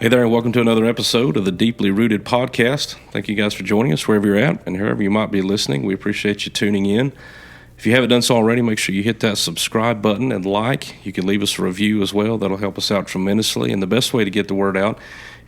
Hey there, and welcome to another episode of the Deeply Rooted Podcast. Thank you guys for joining us wherever you're at and wherever you might be listening. We appreciate you tuning in. If you haven't done so already, make sure you hit that subscribe button and like. You can leave us a review as well. That'll help us out tremendously. And the best way to get the word out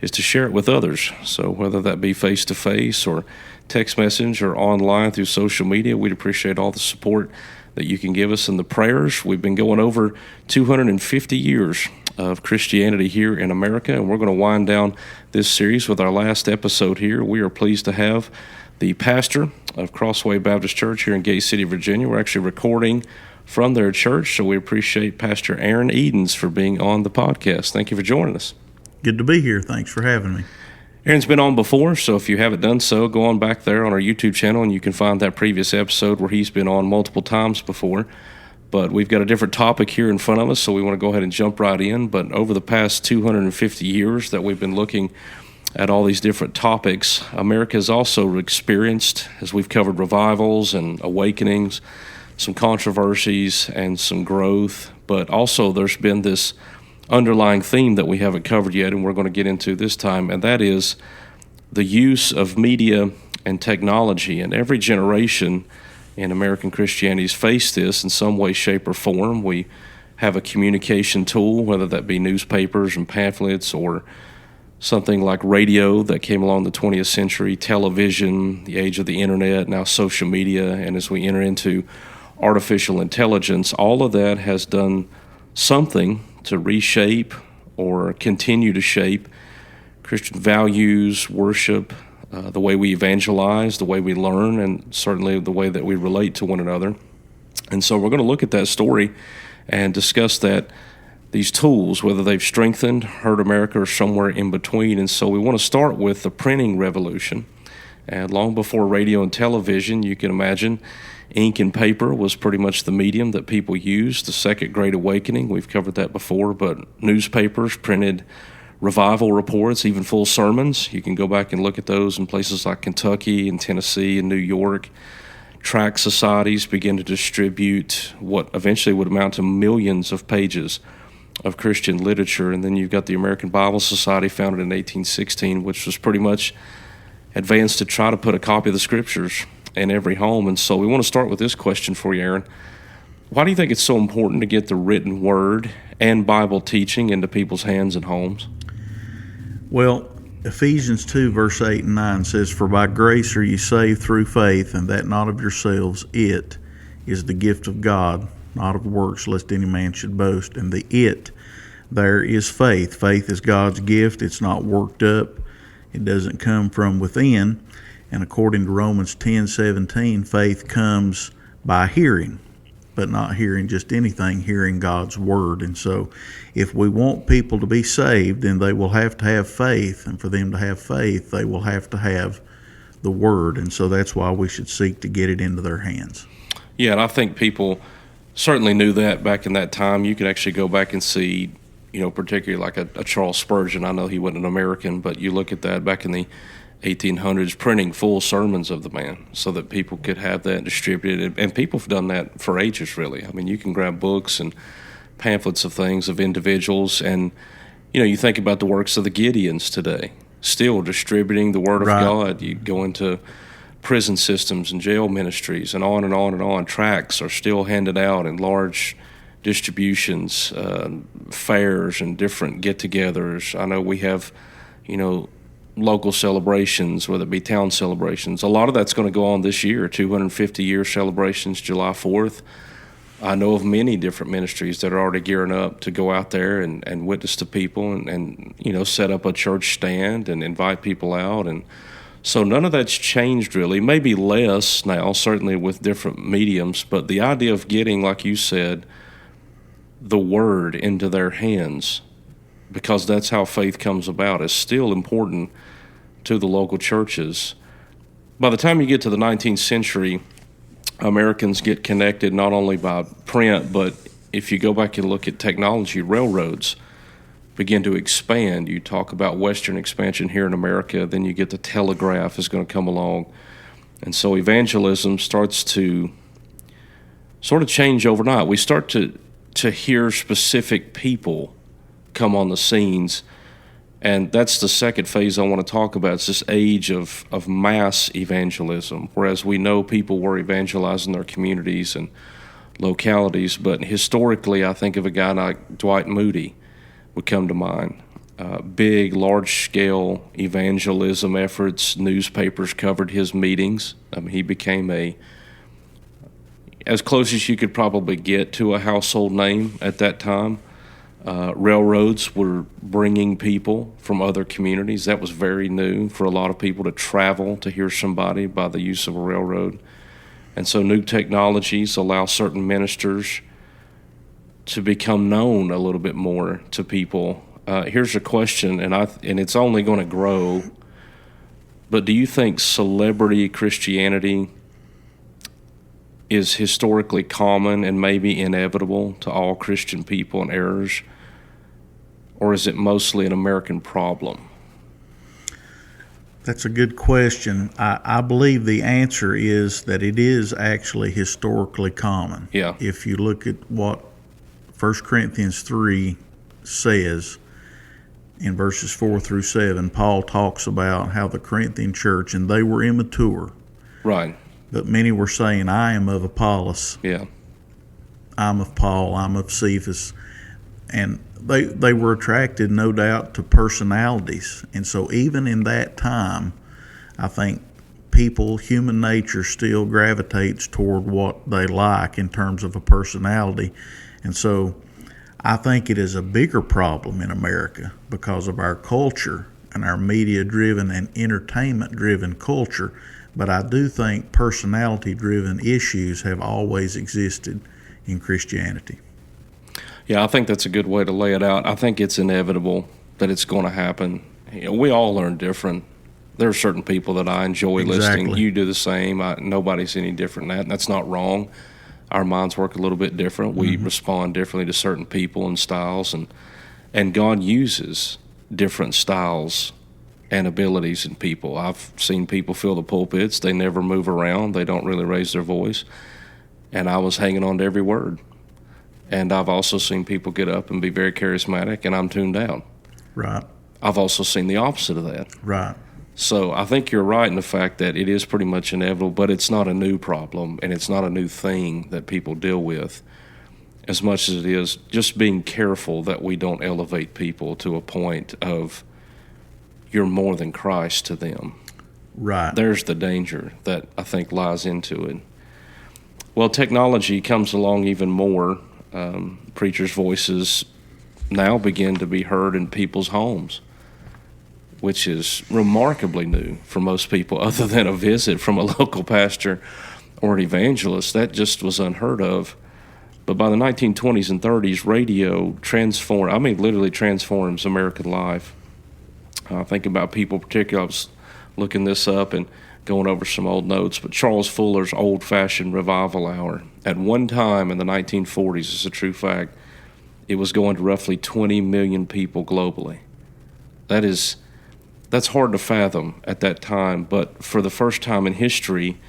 is to share it with others. So whether that be face-to-face or text message or online through social media, we'd appreciate all the support that you can give us and the prayers. We've been going over 250 years of Christianity here in America, and we're going to wind down this series with our last episode here. We are pleased to have the pastor of Crossway Baptist Church here in Gate City, Virginia. We're actually recording from their church, so we appreciate Pastor Aaron Edens for being on the podcast. Thank you for joining us. Good to be here. Thanks for having me. Aaron's been on before, so if you haven't done so, go on back there on our YouTube channel, and you can find that previous episode where he's been on multiple times before. But we've got a different topic here in front of us, so we want to go ahead and jump right in. But over the past 250 years that we've been looking at all these different topics, America has also experienced, as we've covered, revivals and awakenings, some controversies and some growth. But also there's been this underlying theme that we haven't covered yet, and we're going to get into this time, and that is the use of media and technology. And every generation in American Christianity has faced this in some way, shape, or form. We have a communication tool, whether that be newspapers and pamphlets or something like radio that came along in the 20th century, television, the age of the internet, now social media, and as we enter into artificial intelligence, all of that has done something to reshape or continue to shape Christian values, worship, the way we evangelize, the way we learn, and certainly the way that we relate to one another. And so we're going to look at that story and discuss that these tools, whether they've strengthened, hurt America, or somewhere in between. And so we want to start with the printing revolution. And long before radio and television, you can imagine ink and paper was pretty much the medium that people used. The Second Great Awakening, we've covered that before, but newspapers printed revival reports, even full sermons. You can go back and look at those in places like Kentucky and Tennessee and New York. Tract societies began to distribute what eventually would amount to millions of pages of Christian literature. And then you've got the American Bible Society, founded in 1816, which was pretty much advanced to try to put a copy of the Scriptures in every home. And so we want to start with this question for you, Aaron. Why do you think it's so important to get the written word and Bible teaching into people's hands and homes? Well, Ephesians 2, verse 8 and 9 says, "For by grace are ye saved through faith, and that not of yourselves. It is the gift of God, not of works, lest any man should boast." And the "it" there is faith. Faith is God's gift. It's not worked up. It doesn't come from within. And according to Romans 10:17, faith comes by hearing, but not hearing just anything, hearing God's word. And so if we want people to be saved, then they will have to have faith. And for them to have faith, they will have to have the word. And so that's why we should seek to get it into their hands. Yeah, and I think people certainly knew that back in that time. You could actually go back and see, particularly like a Charles Spurgeon. I know he wasn't an American, but you look at that back in the 1800s, printing full sermons of the man so that people could have that distributed. And people have done that for ages, really. I mean, you can grab books and pamphlets of things of individuals, and you think about the works of the Gideons today, still distributing the word of God. You go into prison systems and jail ministries and on and on and on. Tracts are still handed out in large distributions, fairs and different get-togethers. I know we have, local celebrations, whether it be town celebrations. A lot of that's going to go on this year, 250-year celebrations, July 4th. I know of many different ministries that are already gearing up to go out there and witness to people and set up a church stand and invite people out. And so none of that's changed really, maybe less now, certainly with different mediums, but the idea of getting, like you said, the word into their hands, because that's how faith comes about, is still important to the local churches. By the time you get to the 19th century, Americans get connected not only by print, but if you go back and look at technology, railroads begin to expand. You talk about Western expansion here in America, then you get the telegraph is going to come along. And so evangelism starts to sort of change overnight. We start to hear specific people come on the scenes And that's the second phase I want to talk about. It's this age of mass evangelism, whereas we know people were evangelizing their communities and localities, but historically I think of a guy like Dwight Moody would come to mind. Big, large-scale evangelism efforts. Newspapers covered his meetings. He became as close as you could probably get to a household name at that time. Railroads were bringing people from other communities. That was very new for a lot of people to travel to hear somebody by the use of a railroad. And so new technologies allow certain ministers to become known a little bit more to people. Here's a question, and it's only going to grow, but do you think celebrity Christianity is historically common and maybe inevitable to all Christian people and errors? Or is it mostly an American problem? That's a good question. I believe the answer is that it is actually historically common. Yeah. If you look at what 1 Corinthians 3 says in verses 4 through 7, Paul talks about how the Corinthian church, and they were immature, Right. but many were saying, I am of Apollos, Yeah. I'm of Paul, I'm of Cephas. And they were attracted, no doubt, to personalities. And so even in that time, I think human nature still gravitates toward what they like in terms of a personality. And so I think it is a bigger problem in America because of our culture and our media-driven and entertainment-driven culture. But I do think personality-driven issues have always existed in Christianity. Yeah, I think that's a good way to lay it out. I think it's inevitable that it's going to happen. We all learn different. There are certain people that I enjoy listening. You do the same. Nobody's any different than that. And that's not wrong. Our minds work a little bit different. We respond differently to certain people and styles, and God uses different styles and abilities in people. I've seen people fill the pulpits. They never move around. They don't really raise their voice. And I was hanging on to every word. And I've also seen people get up and be very charismatic, and I'm tuned out. Right. I've also seen the opposite of that. Right. So I think you're right in the fact that it is pretty much inevitable, but it's not a new problem, and it's not a new thing that people deal with as much as it is just being careful that we don't elevate people to a point of you're more than Christ to them. Right. There's the danger that I think lies into it. Well, technology comes along even more. Preachers' voices now begin to be heard in people's homes, which is remarkably new for most people other than a visit from a local pastor or an evangelist. That just was unheard of. But by the 1920s and 30s, radio literally transforms American life. Think about people, particularly, I was looking this up and going over some old notes, but Charles Fuller's Old-Fashioned Revival Hour. At one time in the 1940s, it's a true fact, it was going to roughly 20 million people globally. That's hard to fathom at that time, but for the first time in history,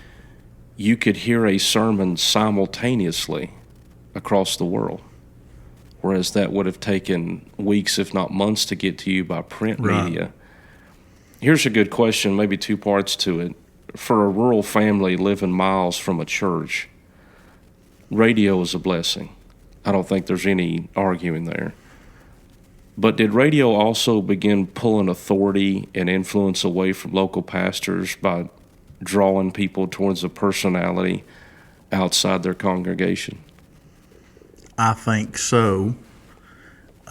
you could hear a sermon simultaneously across the world, whereas that would have taken weeks, if not months, to get to you by print media. Here's a good question, maybe two parts to it. For a rural family living miles from a church, radio is a blessing. I don't think there's any arguing there. But did radio also begin pulling authority and influence away from local pastors by drawing people towards a personality outside their congregation? I think so.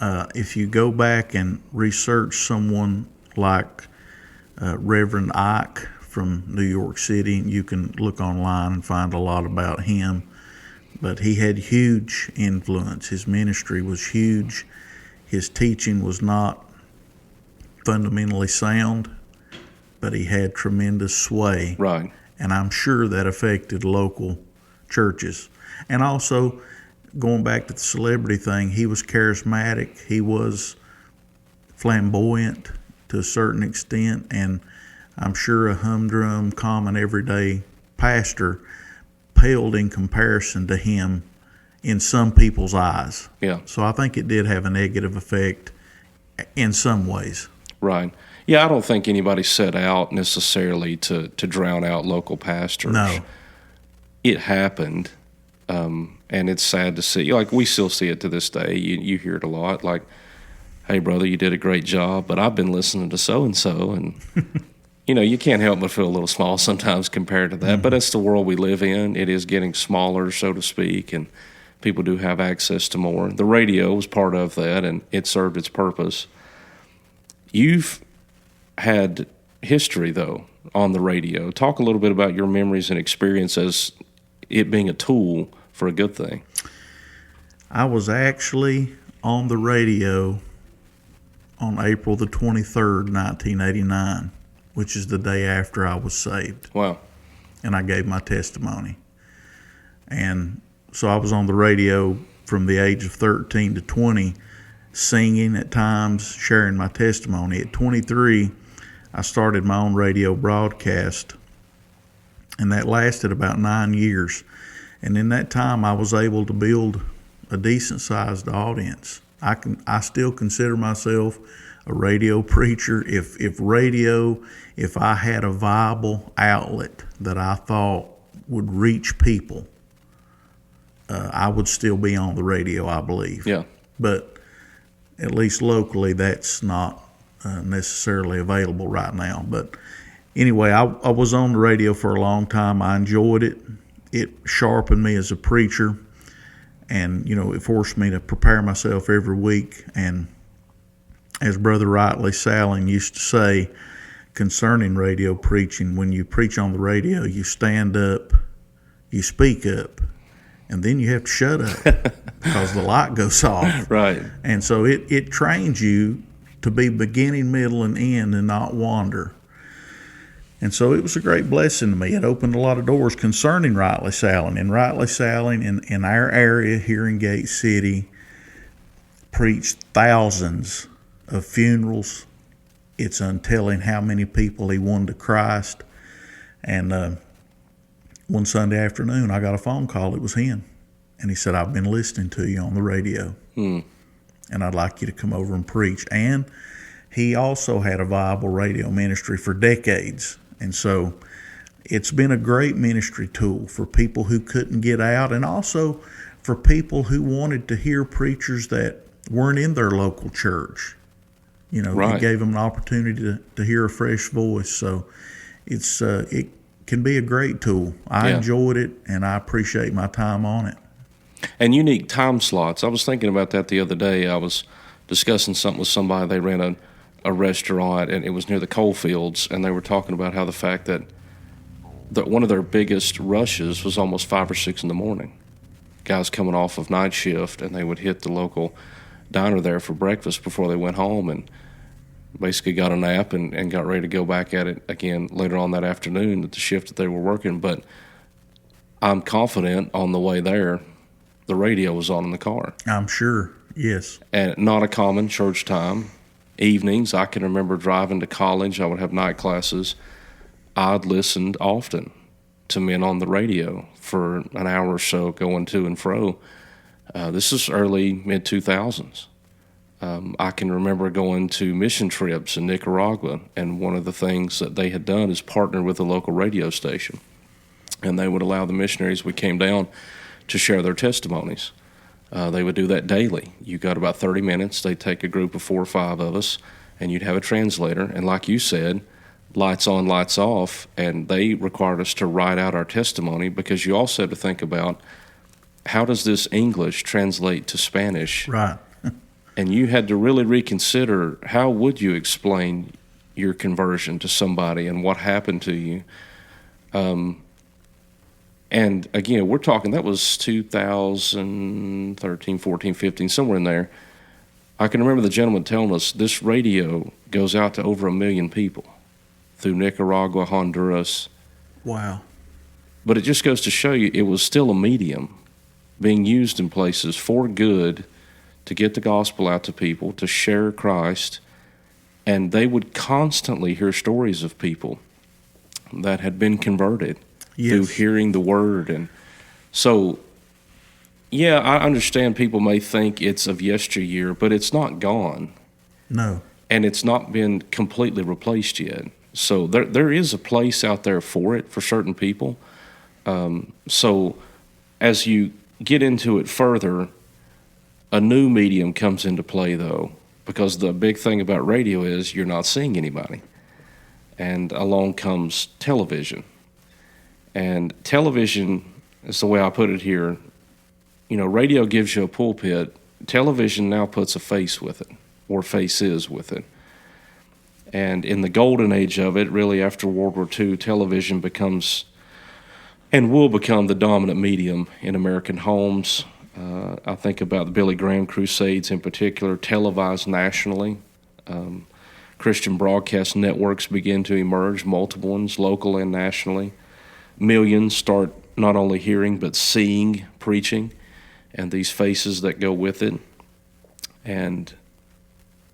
If you go back and research someone like Reverend Ike from New York City, you can look online and find a lot about him. But he had huge influence. His ministry was huge. His teaching was not fundamentally sound, but he had tremendous sway. Right. And I'm sure that affected local churches. And also, going back to the celebrity thing, he was charismatic. He was flamboyant to a certain extent, and I'm sure a humdrum, common, everyday pastor paled in comparison to him in some people's eyes. Yeah. So I think it did have a negative effect in some ways. Right. Yeah, I don't think anybody set out necessarily to drown out local pastors. No. It happened, and it's sad to see. Like, we still see it to this day. You hear it a lot, like, hey, brother, you did a great job, but I've been listening to so-and-so, and, you can't help but feel a little small sometimes compared to that, but it's the world we live in. It is getting smaller, so to speak, and people do have access to more. The radio was part of that, and it served its purpose. You've had history, though, on the radio. Talk a little bit about your memories and experience as it being a tool for a good thing. I was actually on the radio on April the 23rd, 1989, which is the day after I was saved. Wow. And I gave my testimony. And so I was on the radio from the age of 13 to 20, singing at times, sharing my testimony. At 23, I started my own radio broadcast, and that lasted about 9 years. And in that time, I was able to build a decent-sized audience. I still consider myself a radio preacher. If I had a viable outlet that I thought would reach people, I would still be on the radio, I believe. Yeah. But at least locally, that's not necessarily available right now. But anyway, I was on the radio for a long time. I enjoyed it. It sharpened me as a preacher, and it forced me to prepare myself every week. And as Brother Rightly Salling used to say concerning radio preaching, when you preach on the radio, you stand up, you speak up, and then you have to shut up because the light goes off. Right. And so it trains you to be beginning, middle, and end and not wander. And so it was a great blessing to me. It opened a lot of doors concerning Rightly Salling. And Rightly Salling in our area here in Gate City preached thousands of funerals. It's untelling how many people he won to Christ. And one Sunday afternoon, I got a phone call. It was him. And he said, I've been listening to you on the radio. And I'd like you to come over and preach. And he also had a viable radio ministry for decades. And so it's been a great ministry tool for people who couldn't get out, and also for people who wanted to hear preachers that weren't in their local church. Right. It gave them an opportunity to hear a fresh voice. So it can be a great tool. I enjoyed it, and I appreciate my time on it. And unique time slots. I was thinking about that the other day. I was discussing something with somebody. They ran a restaurant, and it was near the coal fields, and they were talking about how the fact that one of their biggest rushes was almost 5 or 6 in the morning. Guys coming off of night shift, and they would hit the local diner there for breakfast before they went home, and basically got a nap and got ready to go back at it again later on that afternoon at the shift that they were working. But I'm confident on the way there, the radio was on in the car. I'm sure, yes. And not a common church time. Evenings, I can remember driving to college. I would have night classes. I'd listened often to men on the radio for an hour or so going to and fro. This is early, mid-2000s. I can remember going to mission trips in Nicaragua, and one of the things that they had done is partner with a local radio station. And they would allow the missionaries we came down to share their testimonies. They would do that daily. You got about 30 minutes. They'd take a group of 4 or 5 of us, and you'd have a translator. And like you said, lights on, lights off, and they required us to write out our testimony, because you also had to think about, how does this English translate to Spanish? Right. And you had to really reconsider, how would you explain your conversion to somebody and what happened to you? And again, we're talking, that was 2013, 14, 15, somewhere in there. I can remember the gentleman telling us this radio goes out to over 1 million people through Nicaragua, Honduras. Wow. But it just goes to show you, it was still a medium being used in places for good, to get the gospel out to people, to share Christ. And they would constantly hear stories of people that had been converted. Yes. Through hearing the word. And so, yeah, I understand people may think it's of yesteryear, but it's not gone. No. and it's not been completely replaced yet. So there is a place out there for it for certain people. So as you get into it further, a new medium comes into play, though, because the big thing about radio is you're not seeing anybody. And along comes television. And television is the way I put it here. You know, radio gives you a pulpit. Television now puts a face with it, or faces with it. And in the golden age of it, really after World War II, television becomes and will become the dominant medium in American homes. I think about the Billy Graham Crusades in particular, televised nationally. Christian broadcast networks begin to emerge, multiple ones, local and nationally. Millions start not only hearing but seeing preaching and these faces that go with it. And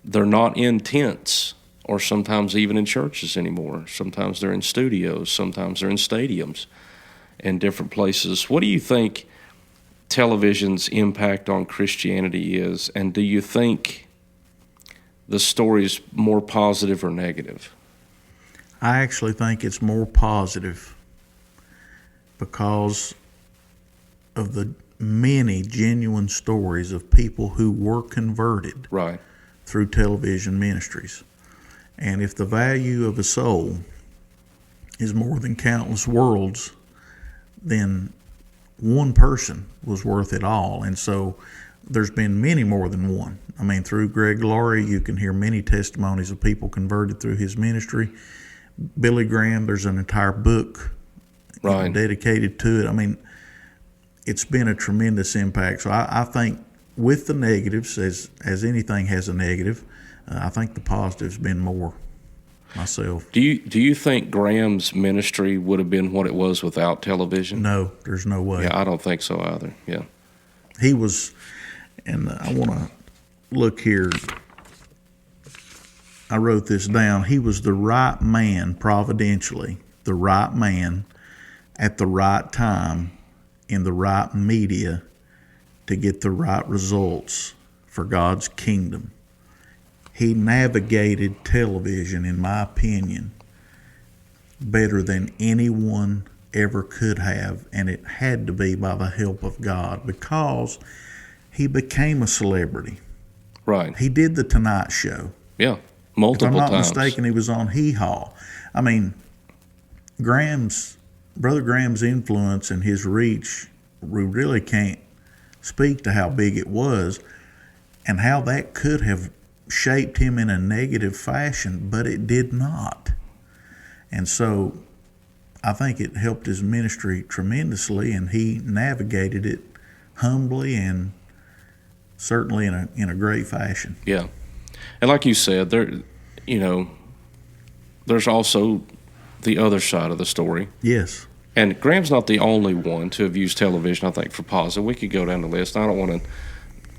they're not in tents or sometimes even in churches anymore. Sometimes they're in studios, sometimes they're in stadiums in different places. What do you think television's impact on Christianity is, and do you think the story's more positive or negative? I actually think it's more positive because of the many genuine stories of people who were converted Right. through television ministries. And if the value of a soul is more than countless worlds, then one person was worth it all. And so there's been many more than one. I mean, through Greg Laurie, you can hear many testimonies of people converted through his ministry. Billy Graham, there's an entire book Right. dedicated to it. I mean, it's been a tremendous impact. So I think with the negatives, as anything has a negative, I think the positive's been more myself. Do you think Graham's ministry would have been what it was without television? No, there's no way. Yeah, I don't think so either. Yeah. He was, and I want to look here. I wrote this down. He was the right man, providentially, the right man at the right time in the right media to get the right results for God's kingdom. He navigated television, in my opinion, better than anyone ever could have, and it had to be by the help of God because he became a celebrity. Right. He did the Tonight Show. Yeah. Multiple If I'm not times. mistaken, he was on Hee Haw. I mean, Brother Graham's influence and his reach, we really can't speak to how big it was and how that could have shaped him in a negative fashion, but it did not. And so I think it helped his ministry tremendously, and he navigated it humbly and certainly in a great fashion. Yeah. And like you said, there's also the other side of the story. Yes. And Graham's not the only one to have used television, I think, for positive. We could go down the list. I don't want to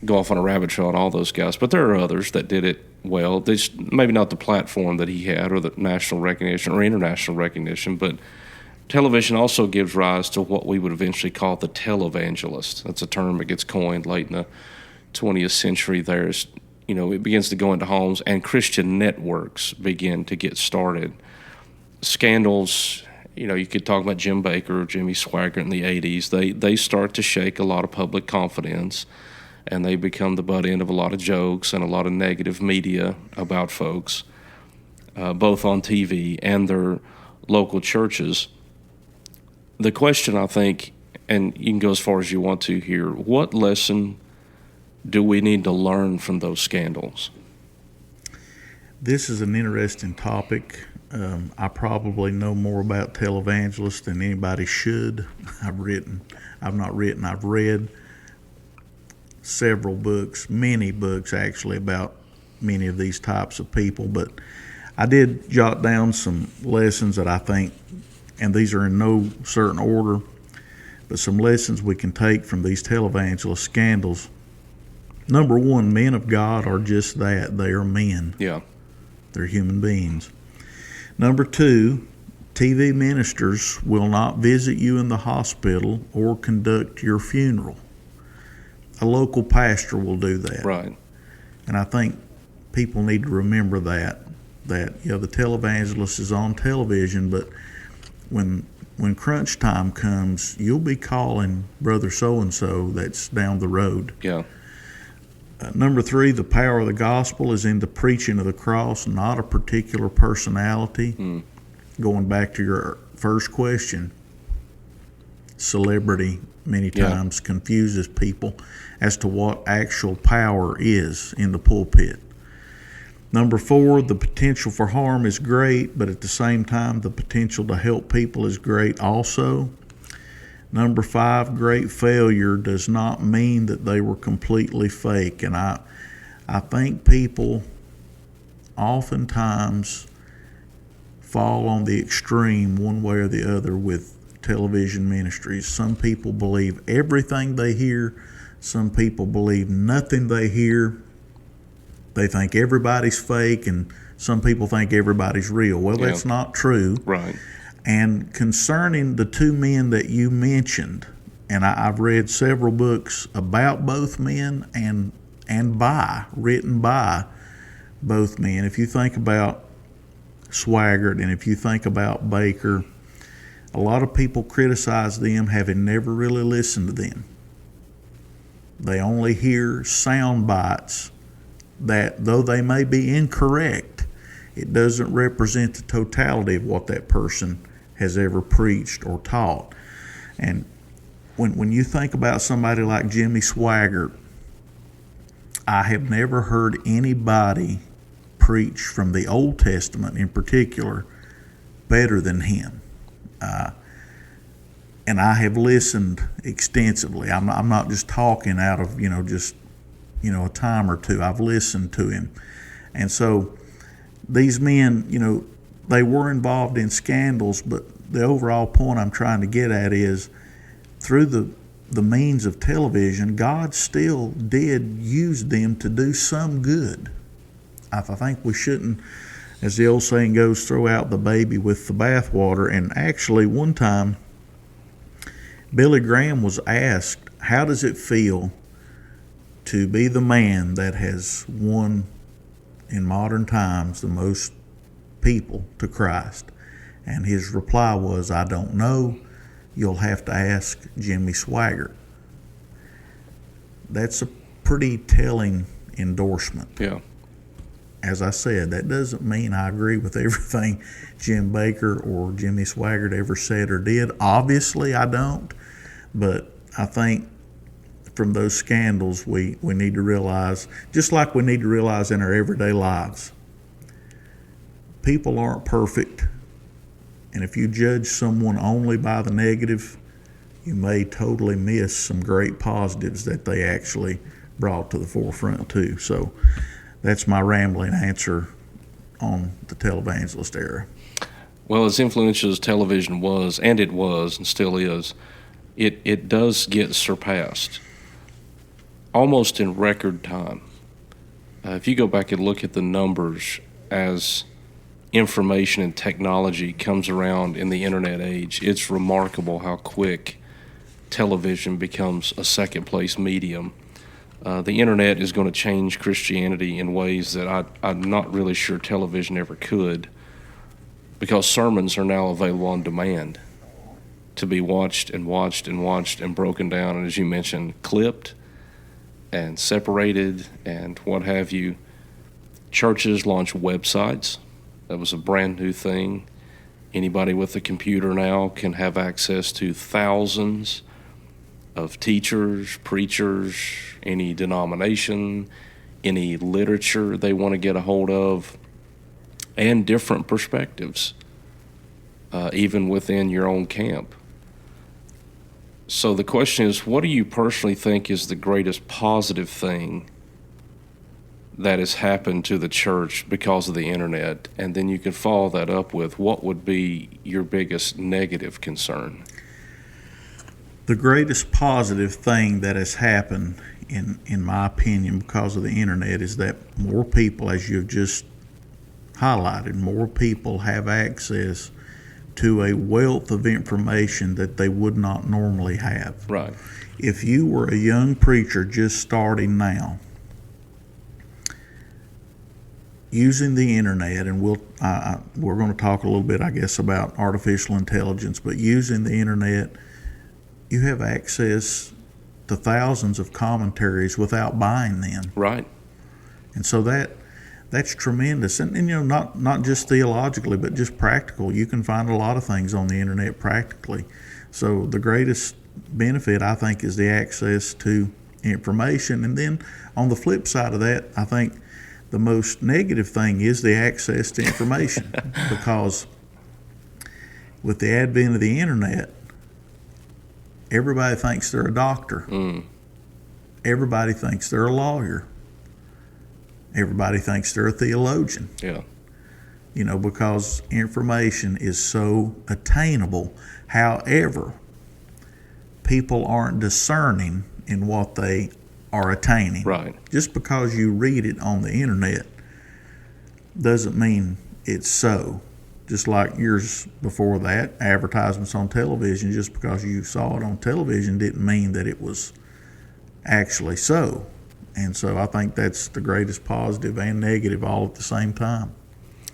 go off on a rabbit trail on all those guys, but there are others that did it well. Maybe not the platform that he had or the national recognition or international recognition, but television also gives rise to what we would eventually call the televangelist. That's a term that gets coined late in the 20th century. It begins to go into homes, and Christian networks begin to get started. Scandals, you could talk about Jim Bakker or Jimmy Swaggart in the 80s. They start to shake a lot of public confidence, and they become the butt end of a lot of jokes and a lot of negative media about folks, both on TV and their local churches. The question, I think, and you can go as far as you want to here, what lesson do we need to learn from those scandals? This is an interesting topic. I probably know more about televangelists than anybody should. I've read several books, many books actually, about many of these types of people, but I did jot down some lessons that I think, and these are in no certain order, but some lessons we can take from these televangelist scandals. Number one, men of God are just that. They are men. Yeah. They're human beings. Number two, TV ministers will not visit you in the hospital or conduct your funeral. A local pastor will do that. Right. And I think people need to remember that the televangelist is on television, but when crunch time comes, you'll be calling brother so-and-so that's down the road. Yeah. Number 3, the power of the gospel is in the preaching of the cross, not a particular personality. Going back to your first question, celebrity many times confuses people as to what actual power is in the pulpit. Number 4, the potential for harm is great, but at the same time, the potential to help people is great also. Number 5, great failure does not mean that they were completely fake. And I think people oftentimes fall on the extreme one way or the other with television ministries. Some people believe everything they hear. Some people believe nothing they hear. They think everybody's fake, and some people think everybody's real. Well, that's not true. Right. And concerning the 2 men that you mentioned, and I've read several books about both men and written by both men. If you think about Swaggart and if you think about Baker, a lot of people criticize them having never really listened to them. They only hear sound bites that, though they may be incorrect, it doesn't represent the totality of what that person has ever preached or taught. And when you think about somebody like Jimmy Swaggart, I have never heard anybody preach from the Old Testament in particular better than him. And I have listened extensively. I'm not just talking out of, a time or two. I've listened to him. And so these men, they were involved in scandals, but the overall point I'm trying to get at is through the means of television, God still did use them to do some good. I think we shouldn't, as the old saying goes, throw out the baby with the bathwater. And actually, one time, Billy Graham was asked, how does it feel to be the man that has won in modern times the most people to Christ? And his reply was, I don't know. You'll have to ask Jimmy Swaggart. That's a pretty telling endorsement. Yeah. As I said, that doesn't mean I agree with everything Jim Baker or Jimmy Swaggart ever said or did. Obviously, I don't. But I think from those scandals, we need to realize, just like we need to realize in our everyday lives, people aren't perfect. And if you judge someone only by the negative, you may totally miss some great positives that they actually brought to the forefront too. So that's my rambling answer on the televangelist era. Well, as influential as television was, and it was and still is, it does get surpassed almost in record time. If you go back and look at the numbers as information and technology comes around in the internet age, it's remarkable how quick television becomes a second place medium. The internet is going to change Christianity in ways that I'm not really sure television ever could, because sermons are now available on demand to be watched and watched and watched and broken down, and as you mentioned, clipped and separated and what have you. Churches launch websites. That was a brand new thing. Anybody with a computer now can have access to thousands of teachers, preachers, any denomination, any literature they want to get a hold of, and different perspectives, even within your own camp. So the question is, what do you personally think is the greatest positive thing that has happened to the church because of the internet? And then you can follow that up with, what would be your biggest negative concern? The greatest positive thing that has happened, in my opinion, because of the internet is that more people, as you've just highlighted, more people have access to a wealth of information that they would not normally have. Right. If you were a young preacher just starting now, using the internet, and we're going to talk a little bit, I guess, about artificial intelligence, but using the internet, you have access to thousands of commentaries without buying them. Right. And so that's tremendous. And not just theologically, but just practical. You can find a lot of things on the internet practically. So the greatest benefit, I think, is the access to information. And then on the flip side of that, I think the most negative thing is the access to information because with the advent of the internet, everybody thinks they're a doctor. Everybody thinks they're a lawyer. Everybody thinks they're a theologian. Yeah. Because information is so attainable. However, people aren't discerning in what they are attaining. Right. Just because you read it on the internet doesn't mean it's so. Just like years before that, advertisements on television, just because you saw it on television didn't mean that it was actually so. And so I think that's the greatest positive and negative all at the same time.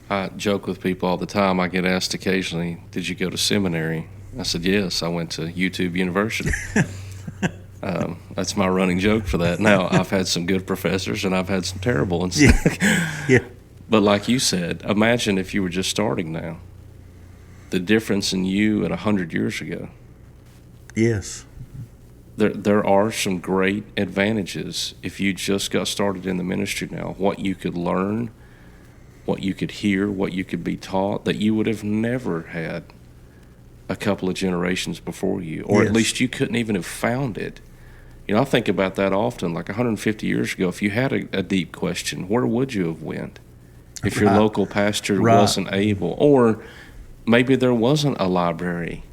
I joke with people all the time. I get asked occasionally, did you go to seminary? I said, yes, I went to YouTube University. That's my running joke for that. Now, I've had some good professors and I've had some terrible ones. Yeah. But like you said, imagine if you were just starting now. The difference in you at 100 years ago. Yes. There are some great advantages if you just got started in the ministry now. What you could learn, what you could hear, what you could be taught that you would have never had a couple of generations before you, or Yes. at least you couldn't even have found it. I think about that often. Like 150 years ago, if you had a deep question, where would you have went? If your Right. local pastor Right. wasn't able, or maybe there wasn't a library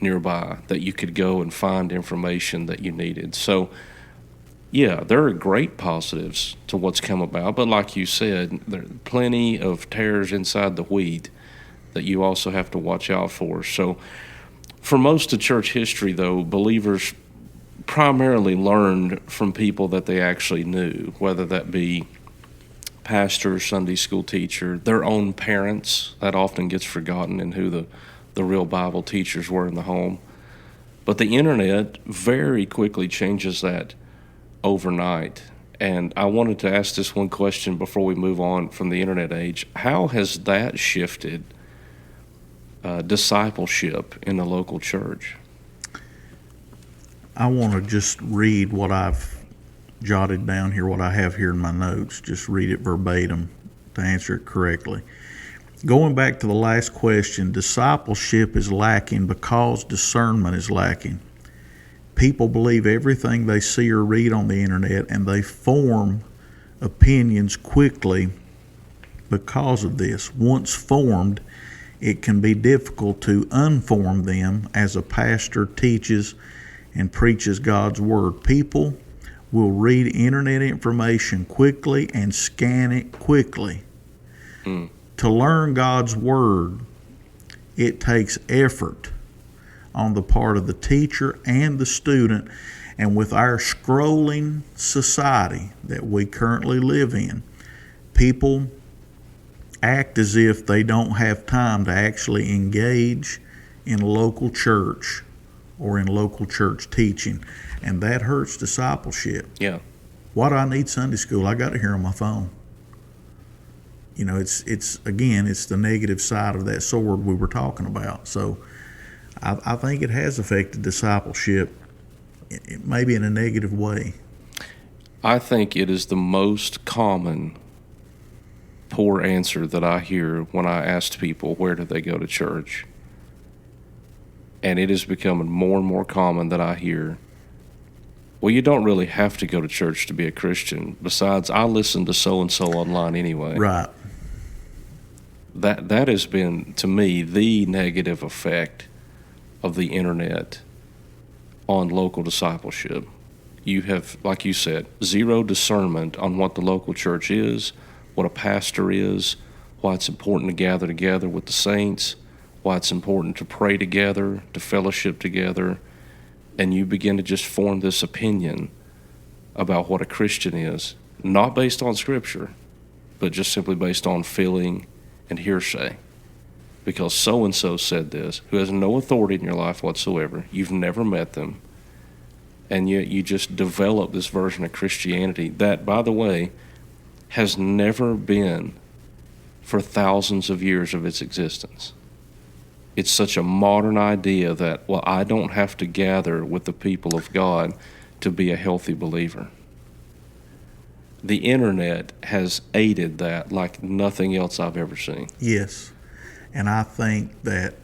nearby that you could go and find information that you needed. So, yeah, there are great positives to what's come about, but like you said, there are plenty of tares inside the wheat that you also have to watch out for. So, for most of church history, though, believers primarily learned from people that they actually knew, whether that be pastor, Sunday school teacher, their own parents. That often gets forgotten in who the real Bible teachers were in the home. But the internet very quickly changes that overnight. And I wanted to ask this one question before we move on from the internet age. How has that shifted discipleship in the local church? I want to just read what I've jotted down here, what I have here in my notes, just read it verbatim to answer it correctly. Going back to the last question, discipleship is lacking because discernment is lacking. People believe everything they see or read on the internet, and they form opinions quickly because of this. Once formed, it can be difficult to unform them as a pastor teaches and preaches God's Word. People will read internet information quickly and scan it quickly. To learn God's Word, it takes effort on the part of the teacher and the student. And with our scrolling society that we currently live in, people act as if they don't have time to actually engage in local church or in local church teaching, and that hurts discipleship. Yeah. Why do I need Sunday school? I got it here on my phone. It's the negative side of that sword we were talking about. So I think it has affected discipleship, maybe in a negative way. I think it is the most common poor answer that I hear when I ask people where do they go to church. And it is becoming more and more common that I hear, well, you don't really have to go to church to be a Christian. Besides, I listen to so-and-so online anyway. Right. That has been, to me, the negative effect of the internet on local discipleship. You have, like you said, zero discernment on what the local church is, what a pastor is, why it's important to gather together with the saints, why it's important to pray together, to fellowship together, and you begin to just form this opinion about what a Christian is, not based on Scripture, but just simply based on feeling and hearsay. Because so-and-so said this, who has no authority in your life whatsoever. You've never met them. And yet you just develop this version of Christianity that, by the way, has never been for thousands of years of its existence. It's such a modern idea that, well, I don't have to gather with the people of God to be a healthy believer. The internet has aided that like nothing else I've ever seen. Yes. And I think that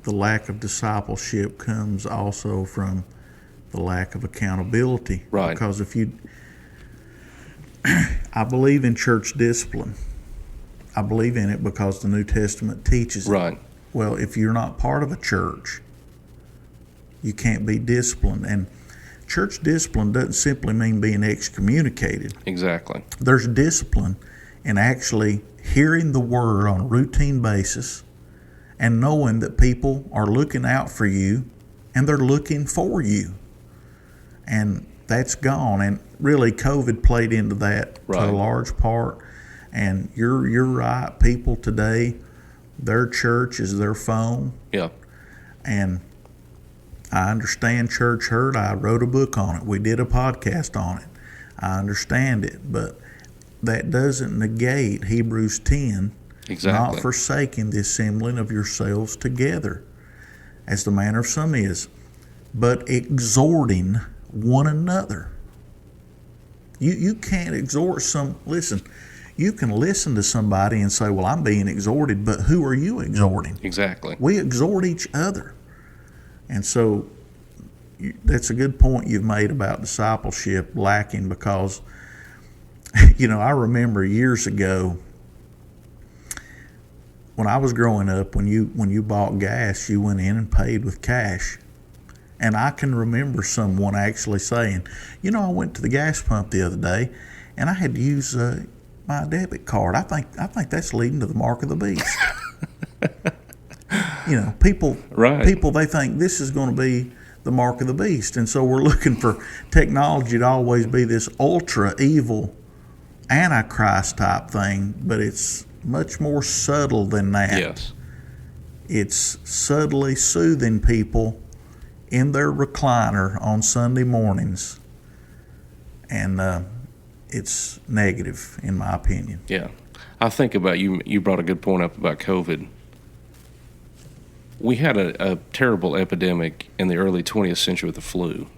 the lack of discipleship comes also from the lack of accountability. Right. Because I believe in church discipline. I believe in it because the New Testament teaches it. Right. Well, if you're not part of a church, you can't be disciplined. And church discipline doesn't simply mean being excommunicated. Exactly. There's discipline in actually hearing the word on a routine basis and knowing that people are looking out for you and they're looking for you. And that's gone. And really, COVID played into that Right. to a large part. And you're right. People today, their church is their phone. Yeah. And I understand church hurt. I wrote a book on it. We did a podcast on it. I understand it. But that doesn't negate Hebrews 10, Exactly. not forsaking the assembling of yourselves together, as the manner of some is, but exhorting one another. You can't exhort listen, you can listen to somebody and say, well, I'm being exhorted, but who are you exhorting? Exactly. We exhort each other. And so that's a good point you've made about discipleship lacking, because, I remember years ago when I was growing up, when you bought gas, you went in and paid with cash. And I can remember someone actually saying, I went to the gas pump the other day and I had to use my debit card. I think that's leading to the mark of the beast. People, Right. people, they think this is going to be the mark of the beast. And so we're looking for technology to always be this ultra evil Antichrist type thing, but it's much more subtle than that. Yes. It's subtly soothing people in their recliner on Sunday mornings, and it's negative, in my opinion. Yeah. I think about you brought a good point up about COVID. We had a terrible epidemic in the early 20th century with the flu.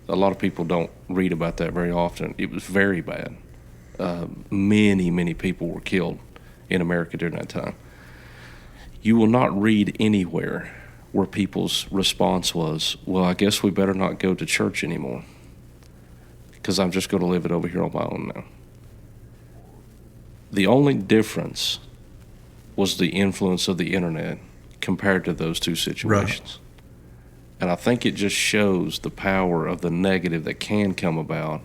A lot of people don't read about that very often. It was very bad. Many people were killed in America during that time. You will not read anywhere where people's response was, well, I guess we better not go to church anymore because I'm just going to live it over here on my own now. The only difference was the influence of the internet compared to those two situations. Right. And I think it just shows the power of the negative that can come about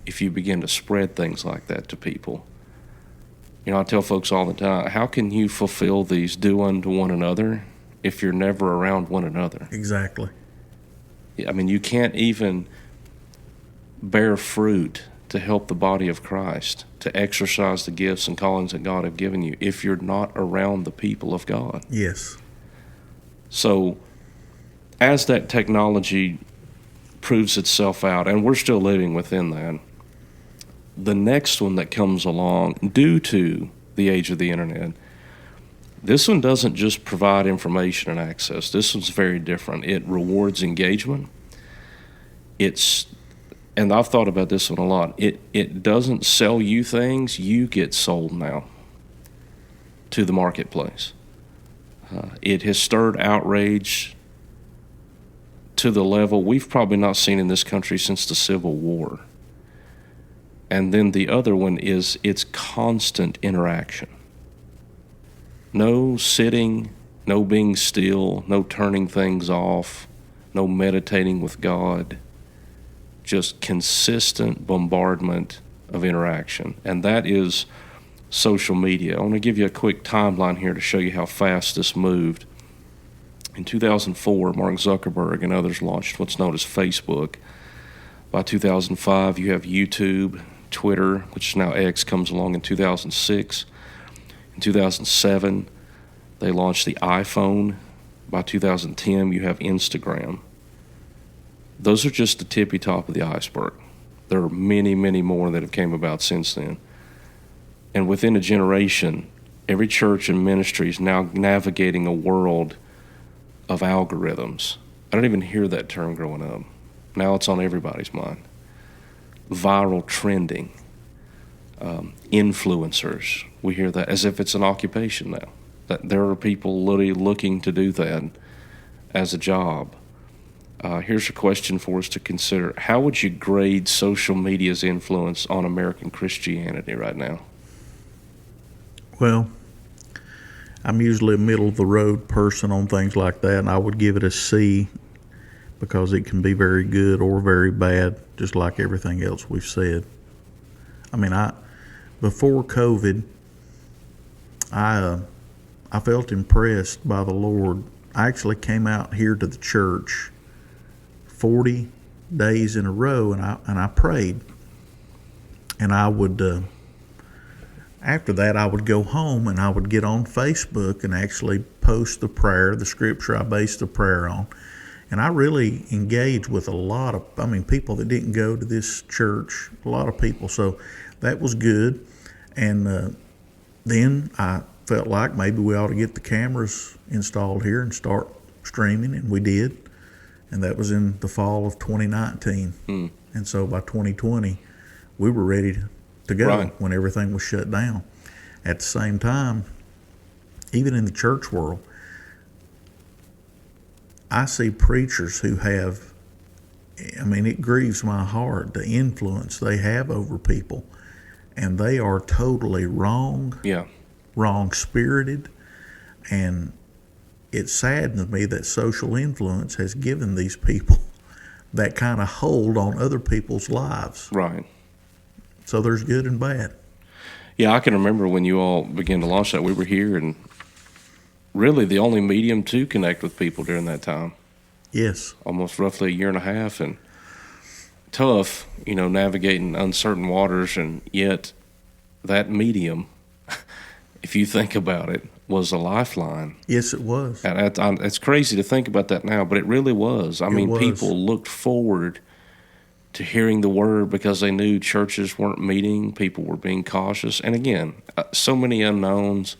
if you begin to spread things like that to people. I tell folks all the time, how can you fulfill these do unto one another if you're never around one another? Exactly. I mean, you can't even bear fruit to help the body of Christ, to exercise the gifts and callings that God have given you, if you're not around the people of God. Yes. So as that technology proves itself out, and we're still living within that, the next one that comes along due to the age of the internet, this one doesn't just provide information and access. This one's very different. It rewards engagement. And I've thought about this one a lot. It doesn't sell you things. You get sold now to the marketplace. It has stirred outrage to the level we've probably not seen in this country since the Civil War. And then the other one is its constant interaction. No sitting, no being still, no turning things off, no meditating with God. Just consistent bombardment of interaction. And that is social media. I want to give you a quick timeline here to show you how fast this moved. In 2004, Mark Zuckerberg and others launched what's known as Facebook. By 2005, you have YouTube. Twitter, which is now X, comes along in 2006. In 2007, they launched the iPhone. By 2010, you have Instagram. Those are just the tippy top of the iceberg. There are many, many more that have came about since then. And within a generation, every church and ministry is now navigating a world of algorithms. I don't even hear that term growing up. Now it's on everybody's mind. Viral trending, influencers. We hear that as if it's an occupation now. That there are people literally looking to do that as a job. Here's a question for us to consider. How would you grade social media's influence on American Christianity right now? Well, I'm usually a middle-of-the-road person on things like that, and I would give it a C because it can be very good or very bad, just like everything else we've said. I mean, before COVID, I felt impressed by the Lord. I actually came out here to the church 40 days in a row, and I prayed. And I would, after that, I would go home and I would get on Facebook and actually post the prayer, the scripture I based the prayer on. And I really engaged with a lot of, people that didn't go to this church, a lot of people. So that was good. And then I felt like maybe we ought to get the cameras installed here and start streaming, and we did. And that was in the fall of 2019. And so by 2020, we were ready to go when everything was shut down. At the same time, even in the church world, I see preachers who have, it grieves my heart, the influence they have over people. And they are totally wrong, wrong-spirited. And it saddens me that social influence has given these people that kind of hold on other people's lives. Right. So there's good and bad. Yeah, I can remember when you all began to launch that, we were here, and really the only medium to connect with people during that time. Yes. Almost roughly a year and a half, and tough, navigating uncertain waters, and yet that medium, if you think about it, was a lifeline. Yes, it was. And it's crazy to think about that now, but it really was. People looked forward to hearing the word because they knew churches weren't meeting, people were being cautious. And again, so many unknowns.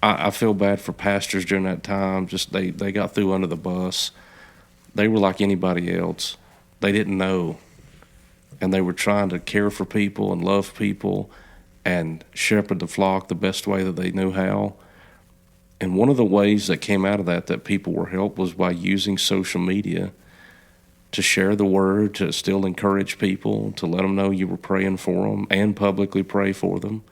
I feel bad for pastors during that time. Just they got through under the bus. They were like anybody else. They didn't know. And they were trying to care for people and love people and shepherd the flock the best way that they knew how. And one of the ways that came out of that people were helped was by using social media to share the word, to still encourage people, to let them know you were praying for them and publicly pray for them.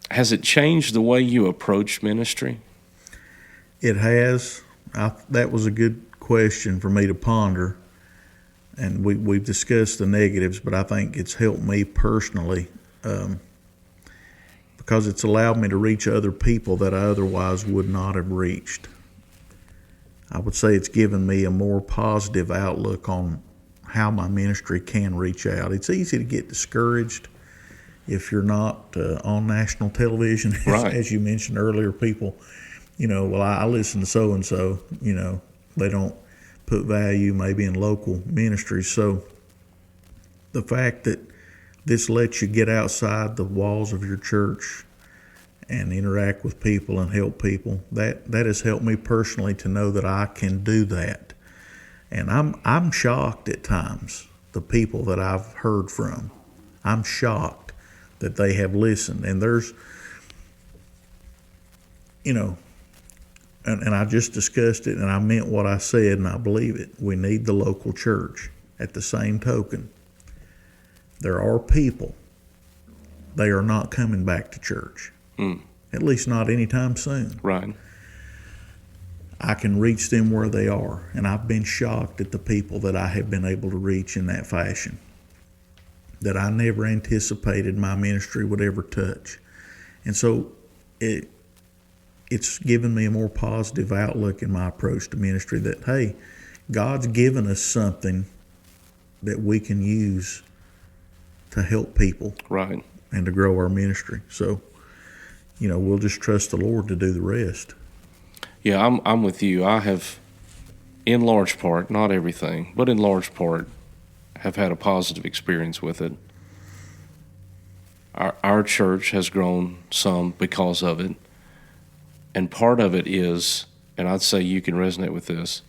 Has it changed the way you approach ministry? It has. That was a good question for me to ponder. And we've discussed the negatives, but I think it's helped me personally because it's allowed me to reach other people that I otherwise would not have reached. I would say it's given me a more positive outlook on how my ministry can reach out. It's easy to get discouraged if you're not on national television, as you mentioned earlier. People, I listen to so-and-so, they don't put value maybe in local ministries. So the fact that this lets you get outside the walls of your church and interact with people and help people, that has helped me personally to know that I can do that. And I'm shocked at times, the people that I've heard from. I'm shocked that they have listened. And there's, and I just discussed it, and I meant what I said, and I believe it. We need the local church. At the same token, there are people, they are not coming back to church. At least not anytime soon. Right. I can reach them where they are, and I've been shocked at the people that I have been able to reach in that fashion that I never anticipated my ministry would ever touch. And so it's given me a more positive outlook in my approach to ministry that, hey, God's given us something that we can use to help people Right. and to grow our ministry. So, we'll just trust the Lord to do the rest. Yeah, I'm with you. I have, in large part, not everything, but in large part, have had a positive experience with it. Our church has grown some because of it. And part of it is, and I'd say you can resonate with this,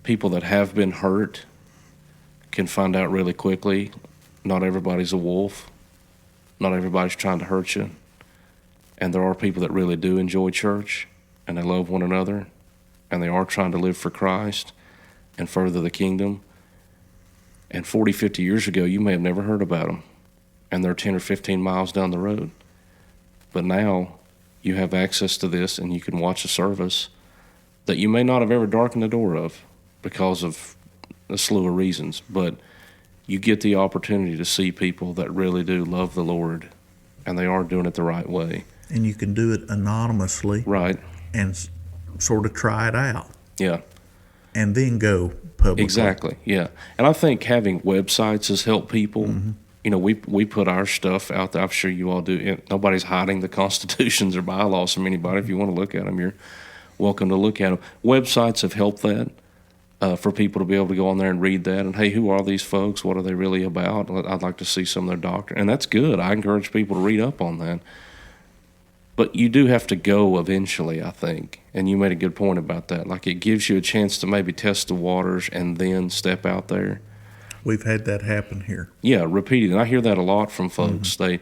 people that have been hurt can find out really quickly not everybody's a wolf, not everybody's trying to hurt you. And there are people that really do enjoy church, and they love one another, and they are trying to live for Christ and further the kingdom. And 40, 50 years ago, you may have never heard about them, and they're 10 or 15 miles down the road. But now you have access to this, and you can watch a service that you may not have ever darkened the door of because of a slew of reasons. But you get the opportunity to see people that really do love the Lord, and they are doing it the right way. And you can do it anonymously. Right. And sort of try it out. Yeah. And then go publicly. Exactly, yeah. And I think having websites has helped people. Mm-hmm. We put our stuff out there. I'm sure you all do. Nobody's hiding the constitutions or bylaws from anybody. If you want to look at them, you're welcome to look at them. Websites have helped that, for people to be able to go on there and read that. And, hey, who are these folks? What are they really about? I'd like to see some of their doctrine. And that's good. I encourage people to read up on that. But you do have to go eventually, I think. And you made a good point about that. Like, it gives you a chance to maybe test the waters and then step out there. We've had that happen here. Yeah, repeated. And I hear that a lot from folks. Mm-hmm. They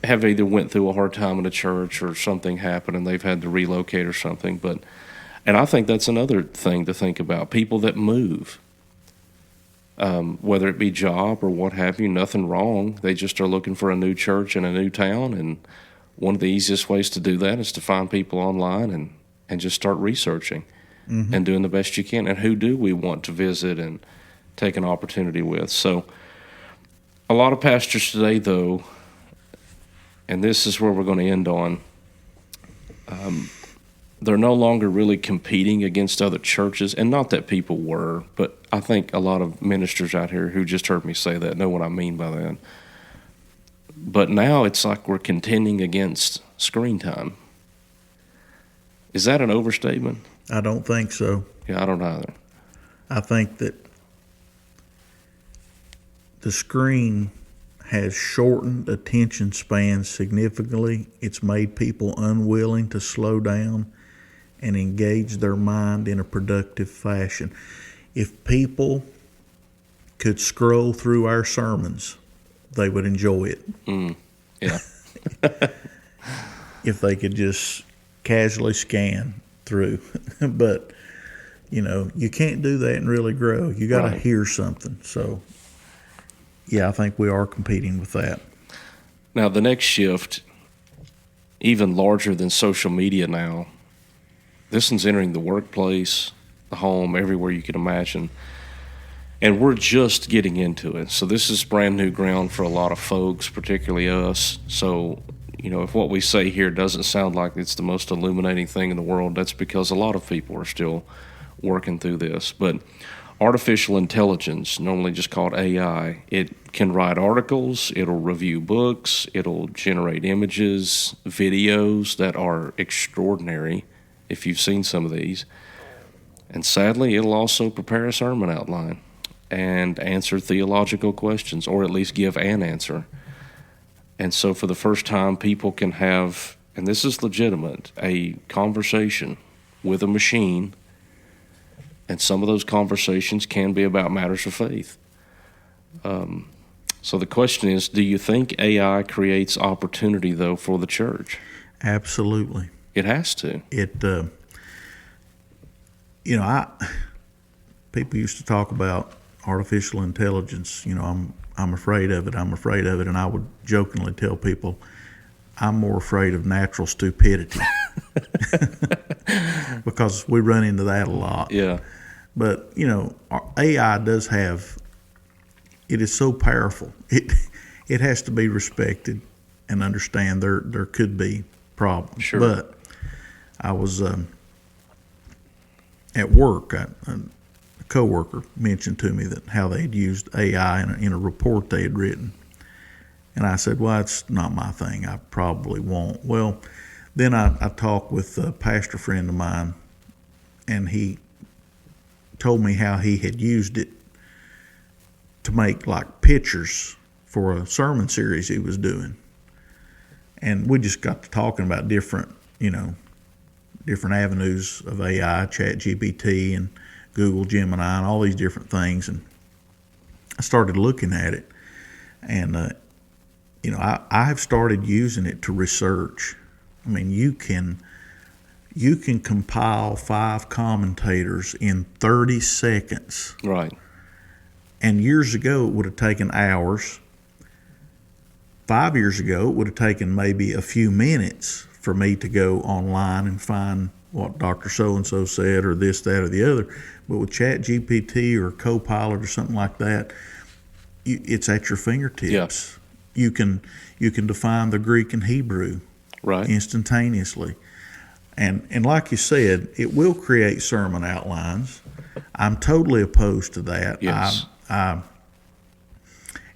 have either went through a hard time in a church or something happened and they've had to relocate or something. And I think that's another thing to think about. People that move, whether it be job or what have you, nothing wrong. They just are looking for a new church in a new town. And one of the easiest ways to do that is to find people online and just start researching and doing the best you can. And who do we want to visit and take an opportunity with? So a lot of pastors today, though, and this is where we're going to end on, they're no longer really competing against other churches. And not that people were, but I think a lot of ministers out here who just heard me say that know what I mean by that. But now it's like we're contending against screen time. Is that an overstatement? I don't think so. Yeah, I don't either. I think that the screen has shortened attention spans significantly. It's made people unwilling to slow down and engage their mind in a productive fashion. If people could scroll through our sermons, they would enjoy it. Yeah. If they could just casually scan through. But, you can't do that and really grow. You got to hear something. So, yeah, I think we are competing with that. Now, the next shift, even larger than social media now, this one's entering the workplace, the home, everywhere you can imagine. And we're just getting into it. So this is brand new ground for a lot of folks, particularly us. So, if what we say here doesn't sound like it's the most illuminating thing in the world, that's because a lot of people are still working through this. But artificial intelligence, normally just called AI, it can write articles, it'll review books, it'll generate images, videos that are extraordinary, if you've seen some of these. And sadly, it'll also prepare a sermon outline and answer theological questions, or at least give an answer. And so for the first time, people can have, and this is legitimate, a conversation with a machine, and some of those conversations can be about matters of faith. So the question is, do you think AI creates opportunity, though, for the church? Absolutely. It has to. People used to talk about artificial intelligence. I'm afraid of it. I'm afraid of it. And I would jokingly tell people, I'm more afraid of natural stupidity because we run into that a lot. Yeah. But, AI does have, it is so powerful. It has to be respected and understand there could be problems. Sure. But I was at work. A coworker mentioned to me that how they had used AI in a report they had written. And I said, well, it's not my thing. I probably won't. Well, then I talked with a pastor friend of mine, and he told me how he had used it to make like pictures for a sermon series he was doing. And we just got to talking about different avenues of AI, ChatGPT and Google Gemini and all these different things. And I started looking at it, and I have started using it to research. I mean, you can compile 5 commentators in 30 seconds. Right. And years ago, it would have taken hours. 5 years ago, it would have taken maybe a few minutes for me to go online and find what Dr. So-and-so said or this, that, or the other. But with ChatGPT or Copilot or something like that, it's at your fingertips. Yeah. You can define the Greek and Hebrew instantaneously. And like you said, it will create sermon outlines. I'm totally opposed to that. Yes.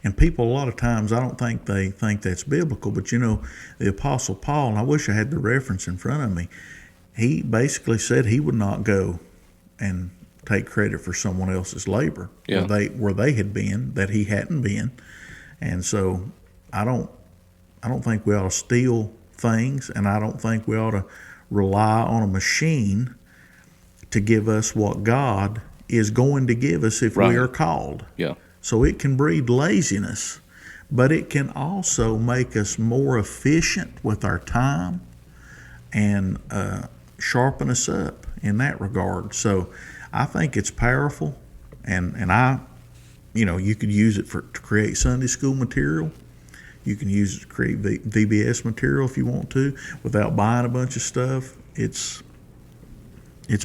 And people, a lot of times, I don't think they think that's biblical, but the Apostle Paul, and I wish I had the reference in front of me, he basically said he would not go and take credit for someone else's labor where they had been that he hadn't been. And so I don't think we ought to steal things, and I don't think we ought to rely on a machine to give us what God is going to give us if we are called. Yeah. So it can breed laziness, but it can also make us more efficient with our time and sharpen us up in that regard. So I think it's powerful, and you could use it to create Sunday school material. You can use it to create VBS material if you want to, without buying a bunch of stuff. It's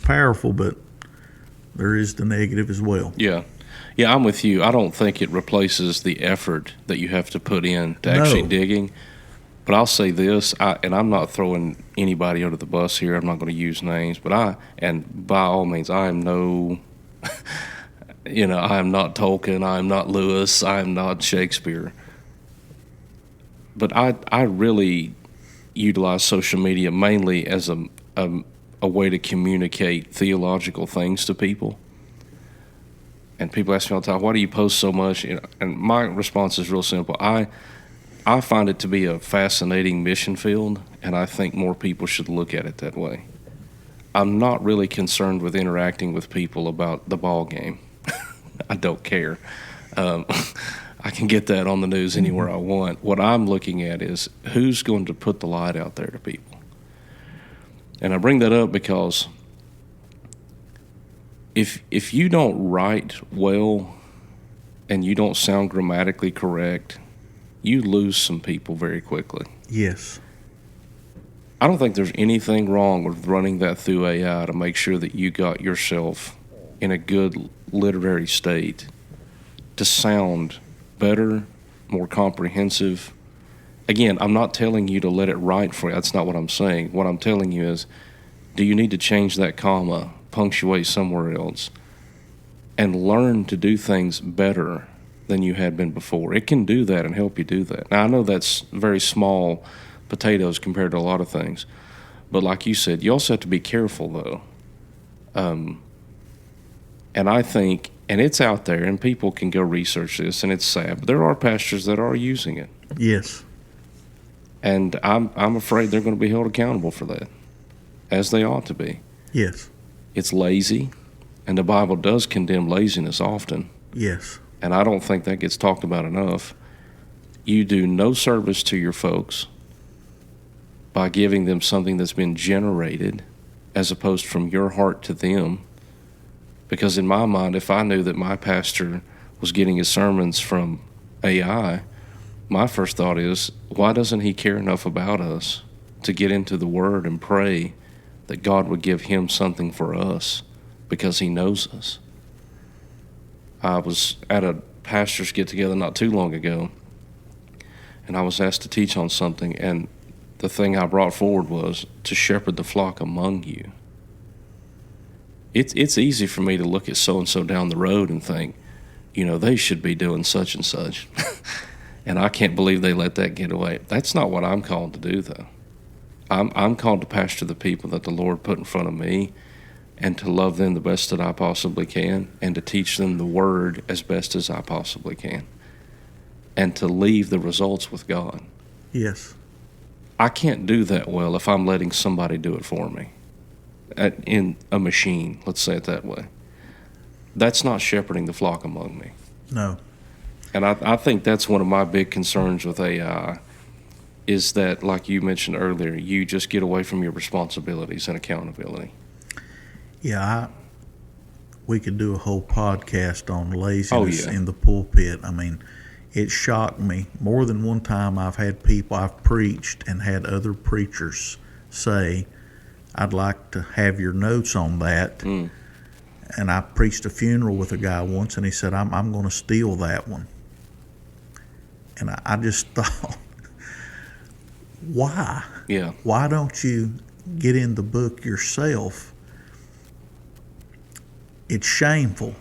powerful, but there is the negative as well. Yeah. Yeah, I'm with you. I don't think it replaces the effort that you have to put in to actually digging. But I'll say this, and I'm not throwing anybody under the bus here. I'm not going to use names, but and by all means, I am no, I am not Tolkien, I am not Lewis, I am not Shakespeare. But I really utilize social media mainly as a way to communicate theological things to people. And people ask me all the time, why do you post so much? And my response is real simple. I find it to be a fascinating mission field, and I think more people should look at it that way. I'm not really concerned with interacting with people about the ball game. I don't care. I can get that on the news anywhere I want. What I'm looking at is who's going to put the light out there to people. And I bring that up because if you don't write well and you don't sound grammatically correct, you lose some people very quickly. Yes. I don't think there's anything wrong with running that through AI to make sure that you got yourself in a good literary state to sound better, more comprehensive. Again, I'm not telling you to let it write for you. That's not what I'm saying. What I'm telling you is, do you need to change that comma, punctuate somewhere else, and learn to do things better than you had been before? It can do that and help you do that. Now, I know that's very small potatoes compared to a lot of things, but like you said, you also have to be careful, though. And I think, and it's out there, and people can go research this, and it's sad, but there are pastors that are using it. Yes. And I'm afraid they're going to be held accountable for that, as they ought to be. Yes. It's lazy, and the Bible does condemn laziness often. Yes. And I don't think that gets talked about enough. You do no service to your folks by giving them something that's been generated as opposed from your heart to them. Because in my mind, if I knew that my pastor was getting his sermons from AI, my first thought is, why doesn't he care enough about us to get into the Word and pray that God would give him something for us because he knows us? I was at a pastor's get-together not too long ago, and I was asked to teach on something, and the thing I brought forward was to shepherd the flock among you. It's easy for me to look at so and so down the road and think, they should be doing such and such, and I can't believe they let that get away. That's not what I'm called to do, though. I'm called to pastor the people that the Lord put in front of me, and to love them the best that I possibly can, and to teach them the Word as best as I possibly can, and to leave the results with God. Yes. I can't do that well if I'm letting somebody do it for me in a machine, let's say it that way. That's not shepherding the flock among me. No. And I think that's one of my big concerns with AI is that, like you mentioned earlier, you just get away from your responsibilities and accountability. Yeah, we could do a whole podcast on laziness in the pulpit. I mean, it shocked me. More than one time I've had people, I've preached and had other preachers say, I'd like to have your notes on that. And I preached a funeral with a guy once, and he said, I'm going to steal that one. And I just thought, why? Yeah. Why don't you get in the book yourself? It's shameful.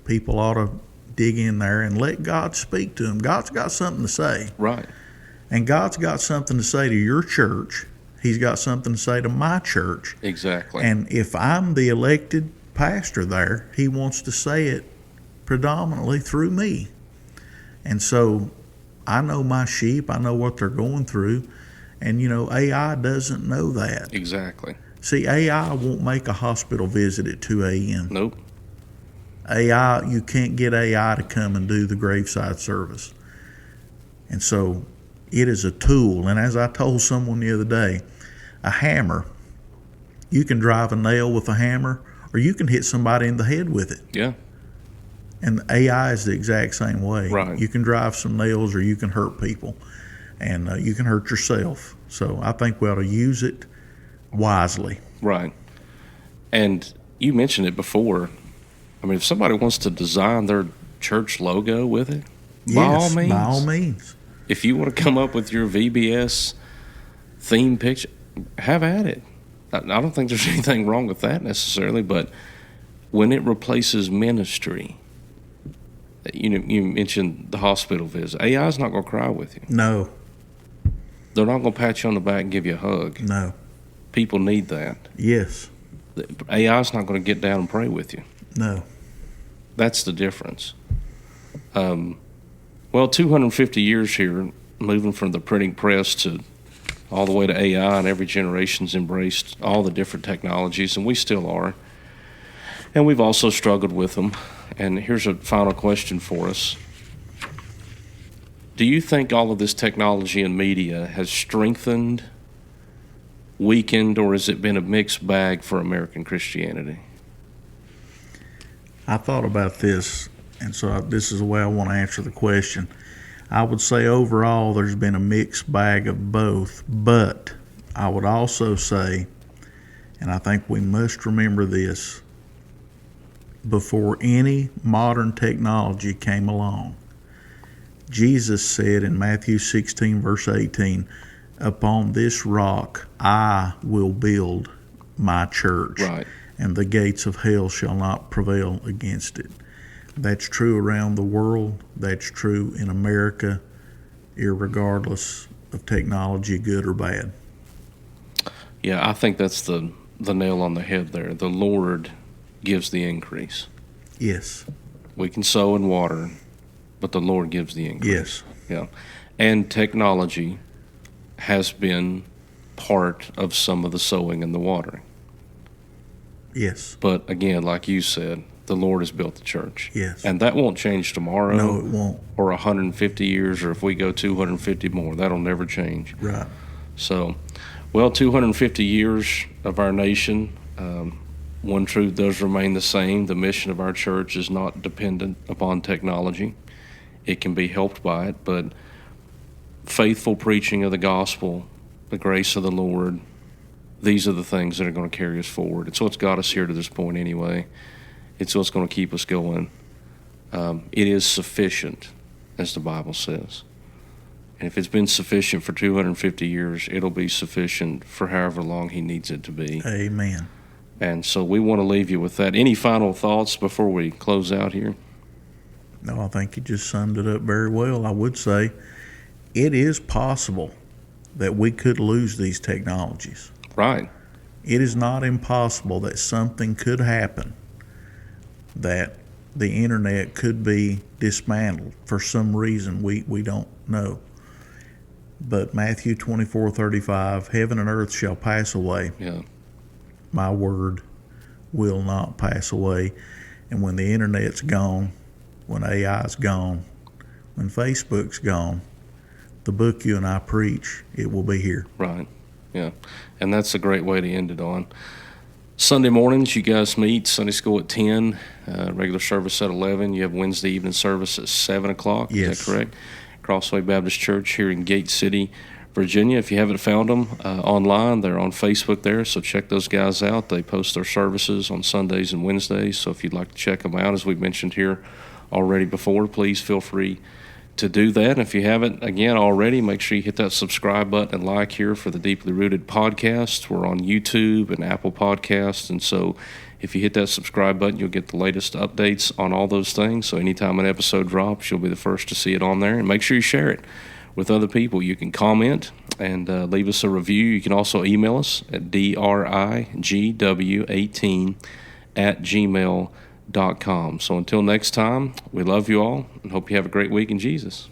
People ought to dig in there and let God speak to them. God's got something to say. Right. And God's got something to say to your church. He's got something to say to my church. Exactly. And if I'm the elected pastor there, he wants to say it predominantly through me. And so I know my sheep. I know what they're going through. And, AI doesn't know that. Exactly. See, AI won't make a hospital visit at 2 a.m. Nope. AI, you can't get AI to come and do the graveside service. And so it is a tool. And as I told someone the other day, a hammer, you can drive a nail with a hammer, or you can hit somebody in the head with it. Yeah. And AI is the exact same way. Right. You can drive some nails, or you can hurt people, and you can hurt yourself. So I think we ought to use it wisely. Right. And you mentioned it before. I mean, if somebody wants to design their church logo with it, by all means. If you want to come up with your VBS theme picture, have at it. I don't think there's anything wrong with that necessarily, but when it replaces ministry, you mentioned the hospital visit. AI is not going to cry with you. No. They're not going to pat you on the back and give you a hug. No. People need that. Yes. AI is not going to get down and pray with you. No. That's the difference. 250 years here, moving from the printing press to all the way to AI, and every generation's embraced all the different technologies, and we still are. And we've also struggled with them. And here's a final question for us. Do you think all of this technology and media has strengthened, weakened, or has it been a mixed bag for American Christianity? I thought about this, and so this is the way I want to answer the question. I would say overall there's been a mixed bag of both, but I would also say, and I think we must remember this, before any modern technology came along, Jesus said in Matthew 16, verse 18, upon this rock I will build my church, Right. and the gates of hell shall not prevail against it. That's true around the world. That's true in America, irregardless of technology, good or bad. Yeah, I think that's the nail on the head there. The Lord gives the increase. Yes. We can sow and water, but the Lord gives the increase. Yes. Yeah. And technology has been part of some of the sowing and the watering. Yes. But again, like you said, the Lord has built the church. Yes. And that won't change tomorrow. No, it won't. Or 150 years, or if we go 250 more. That'll never change. Right. So, 250 years of our nation, one truth does remain the same. The mission of our church is not dependent upon technology. It can be helped by it, but faithful preaching of the gospel, the grace of the Lord, these are the things that are going to carry us forward. It's what's got us here to this point anyway. It's what's going to keep us going. It is sufficient, as the Bible says. And if it's been sufficient for 250 years, it'll be sufficient for however long he needs it to be. Amen. And so we want to leave you with that. Any final thoughts before we close out here? No, I think you just summed it up very well. I would say it is possible that we could lose these technologies. Right. It is not impossible that something could happen, that the internet could be dismantled for some reason we don't know. But Matthew 24:35, heaven and earth shall pass away. Yeah. My word will not pass away. And when the internet's gone, when AI's gone, when Facebook's gone, the book you and I preach, it will be here. Right. Yeah. And that's a great way to end it on. Sunday mornings, you guys meet, Sunday school at 10, regular service at 11. You have Wednesday evening service at 7 o'clock. Yes. Is that correct? Crossway Baptist Church here in Gate City, Virginia. If you haven't found them online, they're on Facebook there, so check those guys out. They post their services on Sundays and Wednesdays, so if you'd like to check them out, as we mentioned here already before, please feel free to do that. And if you haven't, again, already, make sure you hit that subscribe button and like here for the Deeply Rooted podcast. We're on YouTube and Apple Podcasts, and so if you hit that subscribe button, you'll get the latest updates on all those things. So anytime an episode drops, you'll be the first to see it on there. And make sure you share it with other people. You can comment and leave us a review. You can also email us at drigw18@gmail.com. So until next time, we love you all and hope you have a great week in Jesus.